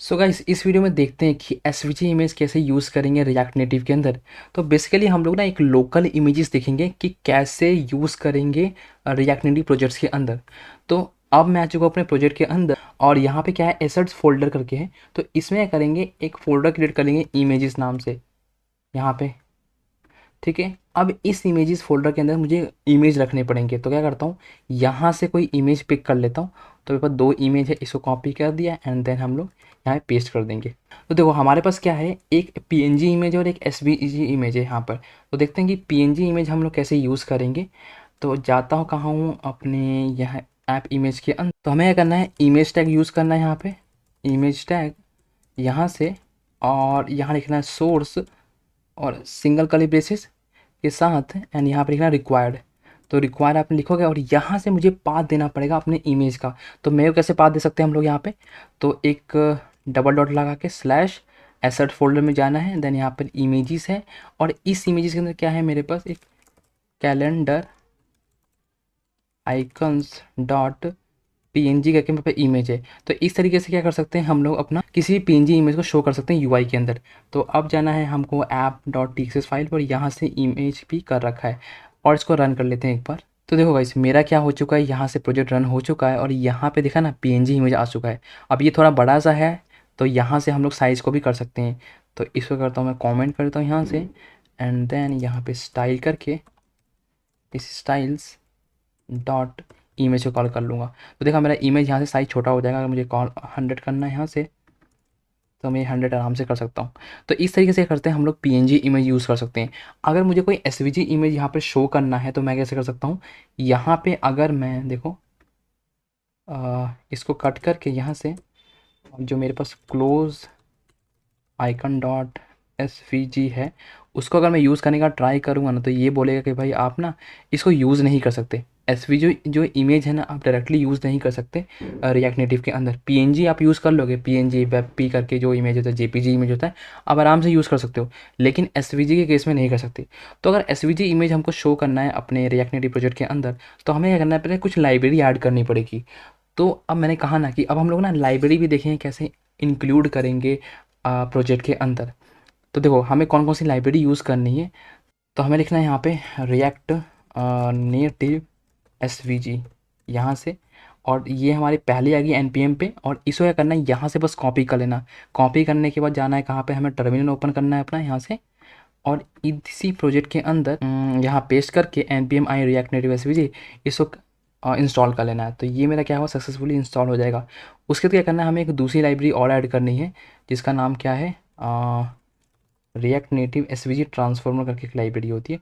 So guys इस video में देखते हैं कि एसवीजी इमेज कैसे यूज़ करेंगे रिएक्ट नेटिव के अंदर। तो बेसिकली हम लोग ना एक लोकल इमेजेस देखेंगे कि कैसे यूज़ करेंगे रिएक्ट नेटिव प्रोजेक्ट्स के अंदर। तो अब मैं आ चुका हूँ अपने प्रोजेक्ट के अंदर और यहाँ पे क्या है एसेट्स फोल्डर करके है। तो इसमें क्या करेंगे, एक फोल्डर क्रिएट कर लेंगे इमेजेस नाम से यहाँ पे। ठीक है, अब इस इमेजेस फ़ोल्डर के अंदर मुझे इमेज रखने पड़ेंगे। तो क्या करता हूँ, यहाँ से कोई इमेज पिक कर लेता हूँ। तो मेरे पास 2 इमेज है, इसको कॉपी कर दिया एंड देन हम लोग यहाँ पे पेस्ट कर देंगे। तो देखो हमारे पास क्या है, एक पीएनजी इमेज और एक एसवीजी इमेज है यहाँ पर। तो देखते हैं कि पीएनजी इमेज हम लोग कैसे यूज़ करेंगे। तो जाता हूँ कहाँ हूँ, अपने यहाँ ऐप इमेज के अंदर। तो हमें क्या करना है, इमेज टैग यूज़ करना है यहाँ पे। इमेज टैग यहाँ से, और यहाँ लिखना है सोर्स और सिंगल कर्ली ब्रेसेस के साथ एंड यहाँ पर लिखना रिक्वायर्ड। तो रिक्वायर आपने लिखोगे और यहाँ से मुझे पाथ देना पड़ेगा अपने इमेज का। तो मेरे कैसे पाथ दे सकते हैं हम लोग यहाँ पे, तो एक डबल डॉट लगा के स्लैश एसेट फोल्डर में जाना है, देन यहाँ पर इमेजेस है और इस इमेजेस के अंदर क्या है, मेरे पास एक कैलेंडर आइकन्स डॉट पीएनजी करके मेरे पे इमेज है। तो इस तरीके से क्या कर सकते हैं हम लोग, अपना किसी भी पीएनजी इमेज को शो कर सकते हैं यूआई के अंदर। तो अब जाना है हमको ऐप डॉट टीएक्सएस फाइल पर, यहाँ से इमेज भी कर रखा है और इसको रन कर लेते हैं एक बार। तो देखो गाइस मेरा क्या हो चुका है, यहाँ से प्रोजेक्ट रन हो चुका है और यहाँ पे देखा ना पीएनजी इमेज आ चुका है। अब ये थोड़ा बड़ा सा है तो यहाँ से हम लोग साइज़ को भी कर सकते हैं। तो इसको करता हूँ मैं कॉमेंट करता हूँ यहाँ से एंड देन यहाँ पे स्टाइल करके इस स्टाइल्स डॉट इमेज को कॉल कर लूँगा। तो देखा मेरा इमेज यहाँ से साइज़ छोटा हो जाएगा। अगर मुझे कॉल 100 करना है यहाँ से तो मैं 100 आराम से कर सकता हूँ। तो इस तरीके से करते हैं हम लोग पीएनजी इमेज यूज़ कर सकते हैं। अगर मुझे कोई एसवीजी इमेज यहाँ पे शो करना है तो मैं कैसे कर सकता हूँ, यहाँ पे अगर मैं देखो इसको कट करके यहाँ से जो मेरे पास क्लोज आइकन डॉट एसवीजी है उसको अगर मैं यूज़ करने का ट्राई करूँगा ना, तो ये बोलेगा कि भाई आप ना इसको यूज़ नहीं कर सकते। एसवीजी जो इमेज है ना, आप डायरेक्टली यूज़ नहीं कर सकते रिएक्ट नेटिव के अंदर। पीएनजी आप यूज़ कर लोगे, पीएनजी वेब पी करके जो इमेज होता है, जेपीजी इमेज होता है, आप आराम से यूज़ कर सकते हो, लेकिन एसवीजी के केस में नहीं कर सकते। तो अगर एसवीजी इमेज हमको शो करना है अपने रिएक्ट नेटिव प्रोजेक्ट के अंदर, तो हमें क्या करना है, पहले कुछ लाइब्रेरी ऐड करनी पड़ेगी। तो अब मैंने कहा ना कि अब हम लोग ना लाइब्रेरी भी देखें कैसे इंक्लूड करेंगे प्रोजेक्ट के अंदर। तो देखो हमें कौन कौन सी लाइब्रेरी यूज़ करनी है। तो हमें लिखना है यहाँ पे रिएक्ट नेटिव एसवीजी यहाँ से, और ये हमारी पहले आएगी एनपीएम पे, और इसको क्या करना है, यहाँ से बस कॉपी कर लेना। कॉपी करने के बाद जाना है कहाँ पे, हमें टर्मिनल ओपन करना है अपना यहाँ से, और इसी प्रोजेक्ट के अंदर यहाँ पेस्ट करके npm i react native svg इसको इंस्टॉल कर लेना है। तो ये मेरा क्या हुआ, सक्सेसफुली इंस्टॉल हो जाएगा। उसके बाद क्या करना है, हमें एक दूसरी लाइब्रेरी और ऐड करनी है जिसका नाम क्या है, रिएक्ट नेटिव एसवीजी ट्रांसफॉर्मर करके एक लाइब्रेरी होती है।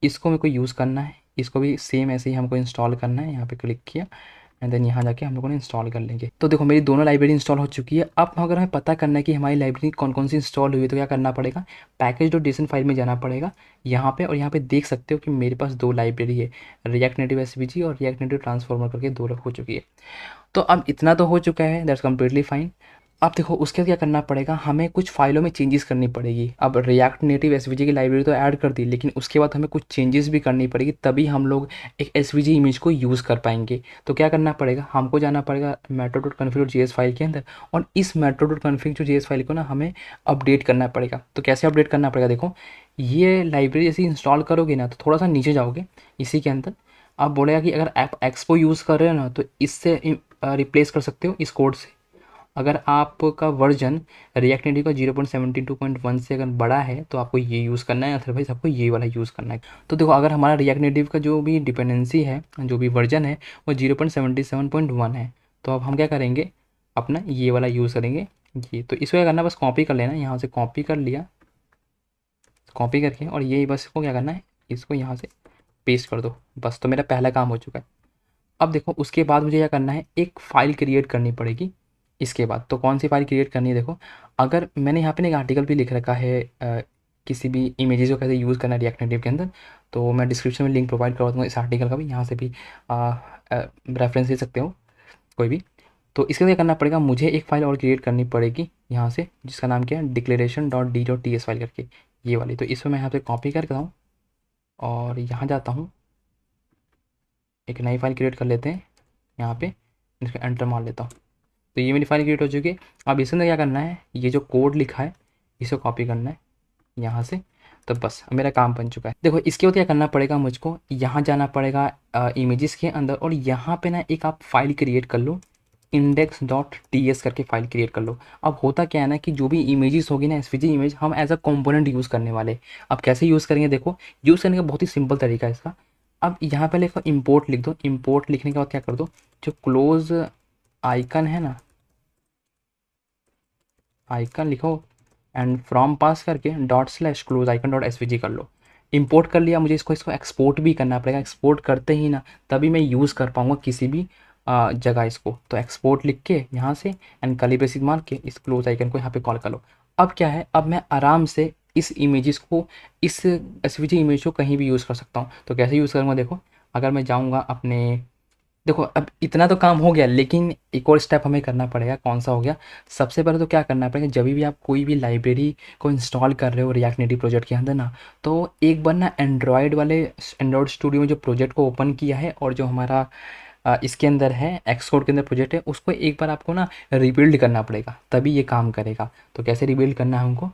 इसको मेरे को यूज़ करना है, इसको भी सेम ऐसे ही हमको इंस्टॉल करना है। यहाँ पे क्लिक किया एंड देन यहाँ जाके हम लोगों ने इंस्टॉल कर लेंगे। तो देखो मेरी दोनों लाइब्रेरी इंस्टॉल हो चुकी है। अब अगर हमें पता करना है कि हमारी लाइब्रेरी कौन कौन सी इंस्टॉल हुई है, तो क्या करना पड़ेगा, पैकेज डॉट जेसन फाइल में जाना पड़ेगा यहाँ पे, और यहाँ पे देख सकते हो कि मेरे पास 2 लाइब्रेरी है, रिएक्ट नेटिव एसवीजी और रिएक्ट नेटिव ट्रांसफॉर्मर करके 2 हो चुकी है। तो अब इतना तो हो चुका है, दैट्स कम्प्लीटली फाइन। अब देखो उसके बाद क्या करना पड़ेगा, हमें कुछ फाइलों में चेंजेस करनी पड़ेगी। अब रिएक्ट नेटिव एसवीजी की लाइब्रेरी तो ऐड कर दी, लेकिन उसके बाद हमें कुछ चेंजेस भी करनी पड़ेगी, तभी हम लोग एक एसवीजी इमेज को यूज़ कर पाएंगे। तो क्या करना पड़ेगा, हमको जाना पड़ेगा metro dot config dot JS file के अंदर, और इस मेट्रो डॉट कन्फिग जो जेएस फाइल को ना हमें अपडेट करना पड़ेगा। तो कैसे अपडेट करना पड़ेगा, देखो ये लाइब्रेरी जैसे इंस्टॉल करोगे ना, तो थोड़ा सा नीचे जाओगे इसी के अंदर, आप बोलेगा कि अगर आप एक्सपो यूज़ कर रहे हो ना, तो इससे रिप्लेस कर सकते हो इस कोड से। अगर आपका वर्जन रिएक्ट नेटिव का 0.72.1 से अगर बड़ा है तो आपको ये यूज़ करना है, अदरवाइज़ आपको ये वाला यूज़ करना है। तो देखो अगर हमारा रिएक्ट नेटिव का जो भी डिपेंडेंसी है, जो भी वर्जन है, वो 0.77.1 है, तो अब हम क्या करेंगे, अपना ये वाला यूज़ करेंगे। ये तो इसको क्या करना है, बस कॉपी कर लेना, यहाँ से कॉपी कर लिया, कॉपी करके, और ये बस इसको क्या करना है, इसको यहाँ से पेस्ट कर दो, बस। तो मेरा पहला काम हो चुका है। अब देखो उसके बाद मुझे क्या करना है, एक फ़ाइल क्रिएट करनी पड़ेगी। इसके बाद तो कौन सी फ़ाइल क्रिएट करनी है, देखो अगर मैंने यहाँ पे ना एक आर्टिकल भी लिख रखा है किसी भी इमेजेस को कैसे यूज़ करना है रिएक्ट नेटिव के अंदर, तो मैं डिस्क्रिप्शन में लिंक प्रोवाइड करवा दूँगा इस आर्टिकल का भी, यहाँ से भी रेफरेंस ले सकते हो कोई भी। तो इसके लिए क्या करना पड़ेगा, मुझे एक फ़ाइल और क्रिएट करनी पड़ेगी यहाँ से, जिसका नाम क्या है, declaration dot D dot T S file करके, ये वाली। तो इसमें मैं यहाँ पे कॉपी करता हूँ और यहाँ जाता हूँ, एक नई फ़ाइल क्रिएट कर लेते हैं यहाँ पे, इसको एंटर मार लेता हूँ। तो ये मेरी फाइल क्रिएट हो चुकी है। अब इसके अंदर क्या करना है, ये जो कोड लिखा है इसे कॉपी करना है यहाँ से, तो बस मेरा काम बन चुका है। देखो इसके बाद क्या करना पड़ेगा मुझको, यहाँ जाना पड़ेगा इमेजेस के अंदर, और यहाँ पे ना एक आप फाइल क्रिएट कर लो, index.ts करके फाइल क्रिएट कर लो। अब होता क्या है ना कि जो भी इमेजेस होगी ना एसवीजी इमेज, हम एज अ कंपोनेंट यूज़ करने वाले। अब कैसे यूज़ करेंगे, देखो यूज़ करने का बहुत ही सिंपल तरीका है इसका। अब यहाँ पे लिखो इम्पोर्ट लिख दो, इम्पोर्ट लिखने के बाद क्या कर दो, जो क्लोज आइकन है ना, आइकन लिखो एंड फ्रॉम पास करके /क्लोज आइकन .svg कर लो। इंपोर्ट कर लिया, मुझे इसको एक्सपोर्ट भी करना पड़ेगा। एक्सपोर्ट करते ही ना तभी मैं यूज़ कर पाऊँगा किसी भी जगह इसको। तो एक्सपोर्ट लिख के यहाँ से एंड कर्ली ब्रेसेस मार के इस क्लोज आइकन को यहाँ पे कॉल कर लो। अब क्या है, अब मैं आराम से इस इमेजेस को, इस एसवीजी इमेज को कहीं भी यूज़ कर सकता हूँ। तो कैसे यूज़ करूँगा, देखो अगर मैं जाऊँगा अपने, देखो अब इतना तो काम हो गया, लेकिन एक और स्टेप हमें करना पड़ेगा। कौन सा हो गया, सबसे पहले तो क्या करना पड़ेगा, जब भी आप कोई भी लाइब्रेरी को इंस्टॉल कर रहे हो रिएक्ट नेटिव प्रोजेक्ट के अंदर ना, तो एक बार ना एंड्रॉयड स्टूडियो में जो प्रोजेक्ट को ओपन किया है और जो हमारा इसके अंदर है एक्सकोड के अंदर प्रोजेक्ट है, उसको एक बार आपको ना रिबिल्ड करना पड़ेगा, तभी ये काम करेगा। तो कैसे रिबिल्ड करना है हमको,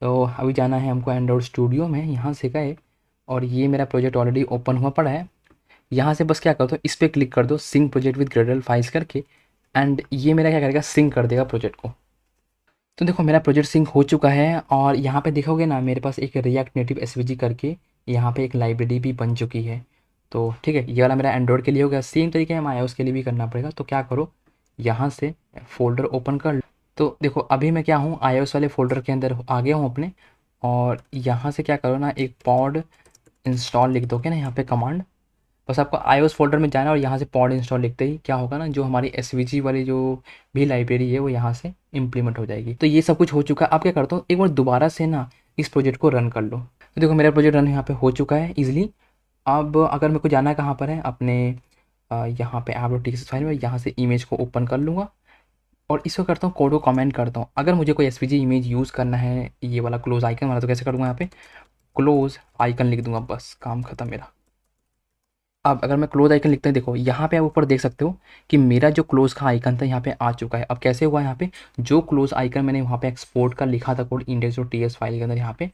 तो अभी जाना है हमको एंड्रॉयड स्टूडियो में, यहाँ से गए और ये मेरा प्रोजेक्ट ऑलरेडी ओपन हुआ पड़ा है। यहाँ से बस क्या कर दो, इस पर क्लिक कर दो sync project with Gradle files करके, एंड ये मेरा क्या करेगा, सिंक कर देगा प्रोजेक्ट को। तो देखो मेरा प्रोजेक्ट सिंक हो चुका है, और यहाँ पे देखोगे ना मेरे पास एक रिएक्ट नेटिव एसवीजी करके यहाँ पे एक लाइब्रेरी भी बन चुकी है। तो ठीक है, ये वाला मेरा एंड्रॉयड के लिए हो गया। सेम तरीके हम iOS के लिए भी करना पड़ेगा। तो क्या करो, यहाँ से फोल्डर ओपन कर लो। तो देखो अभी मैं क्या हूँ, iOS वाले फोल्डर के अंदर आ गया हूँ अपने, और यहाँ से क्या करो ना, एक पॉड इंस्टॉल लिख दोगे ना यहाँ पे कमांड, बस आपको iOS फ़ोल्डर में जाना है और यहाँ से पॉड इंस्टॉल लिखते ही क्या होगा ना, जो हमारी एसवीजी वाली जो भी लाइब्रेरी है वो यहाँ से इम्प्लीमेंट हो जाएगी। तो ये सब कुछ हो चुका है। अब क्या करता हूँ, एक बार दोबारा से ना इस प्रोजेक्ट को रन कर लो। तो देखो मेरा प्रोजेक्ट रन यहाँ पे हो चुका है ईजिली। अब अगर मेरे को जाना है कहाँ पर है, अपने यहाँ पे app.txt फाइल में, यहाँ से इमेज को ओपन कर लूँगा और इसको करता हूँ कोड को कमेंट करता हूँ। अगर मुझे कोई एसवीजी इमेज यूज़ करना है, ये वाला क्लोज आइकन वाला, तो कैसे करूँगा, यहाँ पे क्लोज आइकन लिख दूंगा, बस काम खत्म मेरा। अब अगर मैं क्लोज आइकन लिखते हैं, देखो यहाँ पे आप ऊपर देख सकते हो कि मेरा जो क्लोज का आइकन था यहाँ पे आ चुका है। अब कैसे हुआ, यहाँ पे जो क्लोज आइकन मैंने वहाँ पे एक्सपोर्ट का लिखा था कोड index.ts फाइल के अंदर यहाँ पे,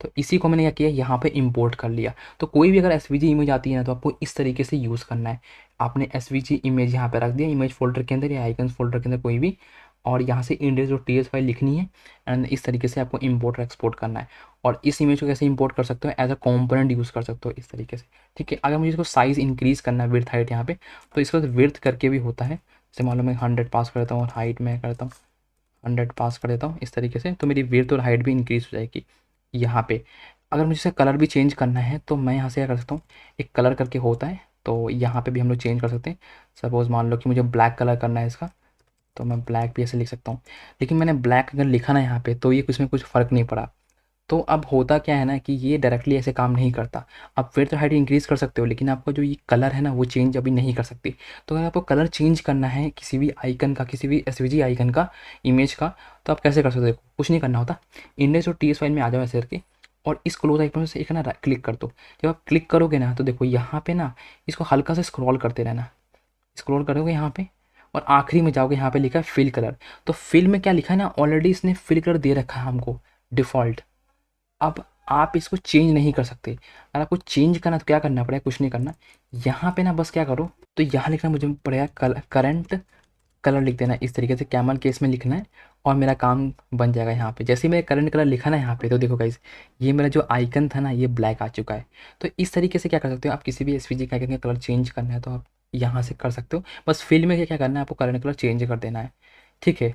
तो इसी को मैंने क्या किया, यहाँ पे इंपोर्ट कर लिया। तो कोई भी अगर एसवीजी इमेज आती है ना, तो आपको इस तरीके से यूज़ करना है। आपने एसवीजी इमेज यहाँ पे रख दिया, इमेज फोल्डर के अंदर या आइकन फोल्डर के अंदर कोई भी, और यहाँ से index.ts फाइल लिखनी है एंड इस तरीके से आपको इंपोर्ट और एक्सपोर्ट करना है। और इस इमेज को कैसे इंपोर्ट कर सकते हो, एज अ कंपोनेंट यूज़ कर सकते हो इस तरीके से। ठीक है, अगर मुझे इसको साइज़ इंक्रीज़ करना है, विड्थ हाइट यहाँ पे, तो इसको विड्थ करके भी होता है। जैसे मान लो मैं 100 पास कर देता हूँ और हाइट में करता हूँ 100 पास कर देता हूँ इस तरीके से, तो मेरी विड्थ और हाइट भी इंक्रीज़ हो जाएगी। यहाँ पे अगर मुझे इसका कलर भी चेंज करना है, तो मैं यहाँ से क्या कर सकता हूँ, एक कलर करके होता है, तो यहाँ पे भी हम लोग चेंज कर सकते हैं। सपोज़ मान लो कि मुझे ब्लैक कलर करना है इसका, तो मैं ब्लैक भी ऐसे लिख सकता हूँ। लेकिन मैंने ब्लैक अगर लिखा ना यहाँ पे, तो ये इसमें कुछ फ़र्क नहीं पड़ा। तो अब होता क्या है ना कि ये डायरेक्टली ऐसे काम नहीं करता। आप विड्थ हाइट इंक्रीज़ कर सकते हो, लेकिन आपका जो ये कलर है ना वो चेंज अभी नहीं कर सकते। तो अगर आपको कलर चेंज करना है किसी भी आइकन का, किसी भी एसवीजी आइकन का, इमेज का, तो आप कैसे कर सकते हो, देखो कुछ नहीं करना होता। index.ts फाइल में आ जाओ ऐसे करके, और इस क्लोज आइकन से एक ना क्लिक कर दो। जब आप क्लिक करोगे ना, तो देखो यहाँ पे ना इसको हल्का से स्क्रॉल करते रहना। स्क्रॉल करोगे यहाँ पे और आखिरी में जाओगे, यहाँ पे लिखा है फिल कलर। तो फिल में क्या लिखा है ना, ऑलरेडी इसने फिल कलर दे रखा है हमको डिफ़ॉल्ट। अब आप इसको चेंज नहीं कर सकते। अगर आपको चेंज करना तो क्या करना पड़ेगा, कुछ नहीं करना। यहाँ पे ना बस क्या करो, तो यहाँ लिखना मुझे पड़ेगा करंट कलर लिख देना इस तरीके से, कैमल केस में लिखना है और मेरा काम बन जाएगा। यहाँ पे जैसे ही मैंने करंट कलर लिखा ना यहाँ पे, तो देखो गाइस ये मेरा जो आइकन था ना ये ब्लैक आ चुका है। तो इस तरीके से क्या कर सकते हो आप, किसी भी एसवीजी का आइकन का कलर चेंज करना है तो आप यहाँ से कर सकते हो। बस फील्ड में क्या करना है, आपको करंट कलर चेंज कर देना है। ठीक है,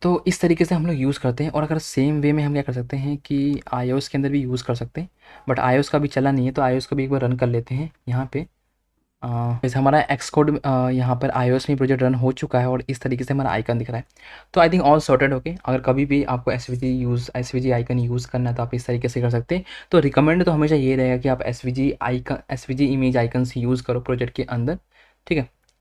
तो इस तरीके से हम लोग यूज़ करते हैं। और अगर सेम वे में हम क्या कर सकते हैं कि iOS के अंदर भी यूज़ कर सकते हैं, बट iOS का भी चला नहीं है, तो iOS का भी एक बार रन कर लेते हैं। यहाँ पे जैसे हमारा एक्सकोड यहाँ पर iOS में प्रोजेक्ट रन हो चुका है और इस तरीके से हमारा आइकन दिख रहा है। तो I think all sorted okay. अगर कभी भी आपको एसवीजी आइकन यूज़ करना है तो आप इस तरीके से कर सकते हैं। तो रिकमेंड तो हमेशा ये रहेगा कि आप एसवीजी इमेज आइकन यूज़ करो प्रोजेक्ट के अंदर। ठीक है।